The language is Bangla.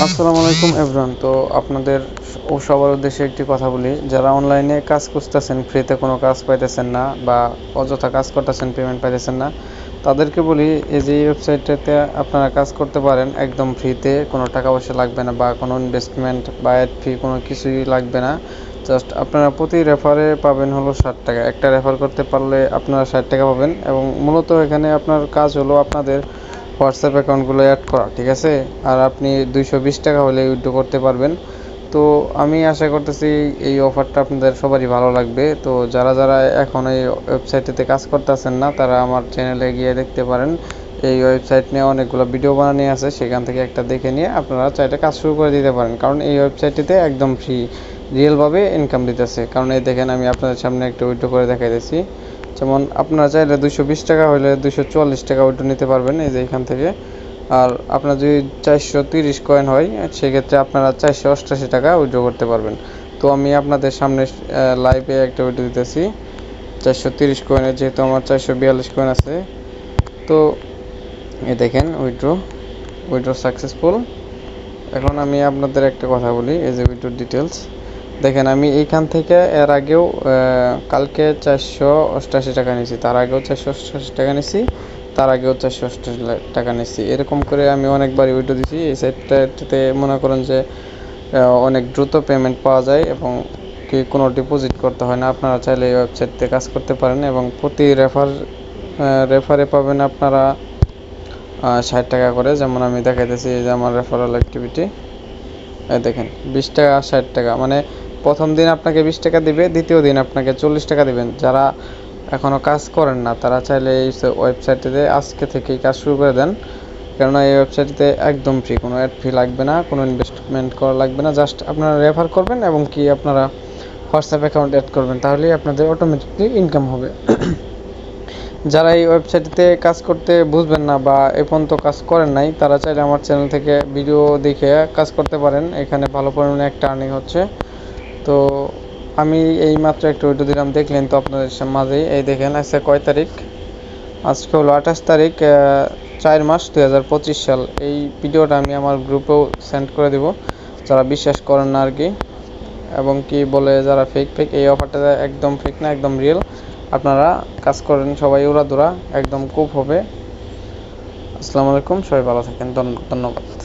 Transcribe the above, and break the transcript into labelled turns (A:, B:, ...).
A: আসসালামু আলাইকুম এভরিওয়ান। তো আপনাদের সবার উদ্দেশ্যে একটি কথা বলি, যারা অনলাইনে কাজ খুঁজতেছেন, ফ্রিতে কোনো কাজ পাইতেছেন না বা অযথা কাজ করতেছেন, পেমেন্ট পাইতেছেন না, তাদেরকে বলি এই যে এই ওয়েবসাইটটাতে আপনারা কাজ করতে পারেন একদম ফ্রিতে, কোনো টাকা পয়সা লাগবে না বা কোনো ইনভেস্টমেন্ট বা অ্যাড ফি কোনো কিছুই লাগবে না। জাস্ট আপনারা প্রতি রেফারে পাবেন হলো 60 টাকা। একটা রেফার করতে পারলে আপনারা 60 টাকা পাবেন এবং মূলত এখানে আপনার কাজ হলো আপনাদের হোয়াটসঅ্যাপ অ্যাকাউন্টগুলো অ্যাড করা, ঠিক আছে? আর আপনি 220 টাকা হলে উইথড্র করতে পারবেন। তো আমি আশা করতেছি এই অফারটা আপনাদের সবারই ভালো লাগবে। তো যারা যারা এখন এই ওয়েবসাইটটিতে কাজ করতেছেন না, তারা আমার চ্যানেলে গিয়ে দেখতে পারেন। এই ওয়েবসাইট নিয়ে অনেকগুলো ভিডিও বানানো আছে, সেখান থেকে একটা দেখে নিয়ে আপনারা চাইলে কাজ শুরু করে দিতে পারেন, কারণ এই ওয়েবসাইটটিতে একদম ফ্রি রিয়েলভাবে ইনকাম দিতেছে। কারণ এই দেখেন, আমি আপনাদের সামনে একটা উইথড্র করে দেখাইতেছি। যেমন আপনারা চাইলে 220 টাকা হলে 244 টাকা উইথড্র নিতে পারবেন এই যে এখান থেকে। আর আপনার যদি 430 কয়েন হয়, সেক্ষেত্রে আপনারা 488 টাকা উইথড্র করতে পারবেন। তো আমি আপনাদের সামনে লাইভে একটা উইথড্র দিতেছি 430 কয়েনের, যেহেতু আমার 442 কয়েন আছে। তো এই দেখেন উইথড্র সাকসেসফুল। এখন আমি আপনাদের একটা কথা বলি, এই যে উইথড্র ডিটেলস দেখেন। আমি এইখান থেকে এর আগেও কালকে 488 টাকা নিয়েছি, তার আগেও 488 টাকা নিয়েছি, তার আগেও 488 টাকা নিয়েছি। এরকম করে আমি অনেকবারই উইথড্র দিয়েছি। এই সাইটটাতে মনে করেন যে অনেক দ্রুত পেমেন্ট পাওয়া যায় এবং কি কোনো ডিপোজিট করতে হয় না। আপনারা চাইলে এই ওয়েবসাইটে কাজ করতে পারেন এবং প্রতি রেফারে পাবেন আপনারা 60 টাকা করে। যেমন আমি দেখাইতেছি, এই যে আমার রেফারেল অ্যাক্টিভিটি, দেখেন 20 টাকা 60 টাকা, মানে প্রথম দিন আপনাকে 20 টাকা দিবে, দ্বিতীয় দিন আপনাকে 40 টাকা দিবেন। যারা এখনও কাজ করেন না, তারা চাইলে এই ওয়েবসাইটটিতে আজকে থেকেই কাজ শুরু করে দেন, কেননা এই ওয়েবসাইটটিতে একদম ফ্রি, কোনো অ্যাড ফি লাগবে না, কোনো ইনভেস্টমেন্ট করা লাগবে না। জাস্ট আপনারা রেফার করবেন এবং কি আপনারা হোয়াটসঅ্যাপ অ্যাকাউন্ট অ্যাড করবেন, তাহলেই আপনাদের অটোমেটিকলি ইনকাম হবে। যারা এই ওয়েবসাইটটিতে কাজ করতে বুঝবেন না বা এ পর্যন্ত কাজ করেন নাই, তারা চাইলে আমার চ্যানেল থেকে ভিডিও দেখে কাজ করতে পারেন। এখানে ভালো পরিমাণে একটা আর্নিং হচ্ছে। তো আমি এই মাত্র একটা ভিডিও দিলাম, দেখলেন তো আপনাদের মাঝেই। এই দেখেন আজকে কয় তারিখ, আজকে হলো 28 তারিখ, 4 মার্চ 2025 সাল। এই ভিডিওটা আমি আমার গ্রুপেও সেন্ড করে দেব, যারা বিশ্বাস করেন না আর কি, এবং কি বলে যারা ফেক এই অফারটা একদম ফেক না, একদম রিয়েল। আপনারা কাজ করেন সবাই উড়াদুরা, একদম খুব হবে। আসসালামু আলাইকুম, সবাই ভালো থাকেন, ধন্যবাদ।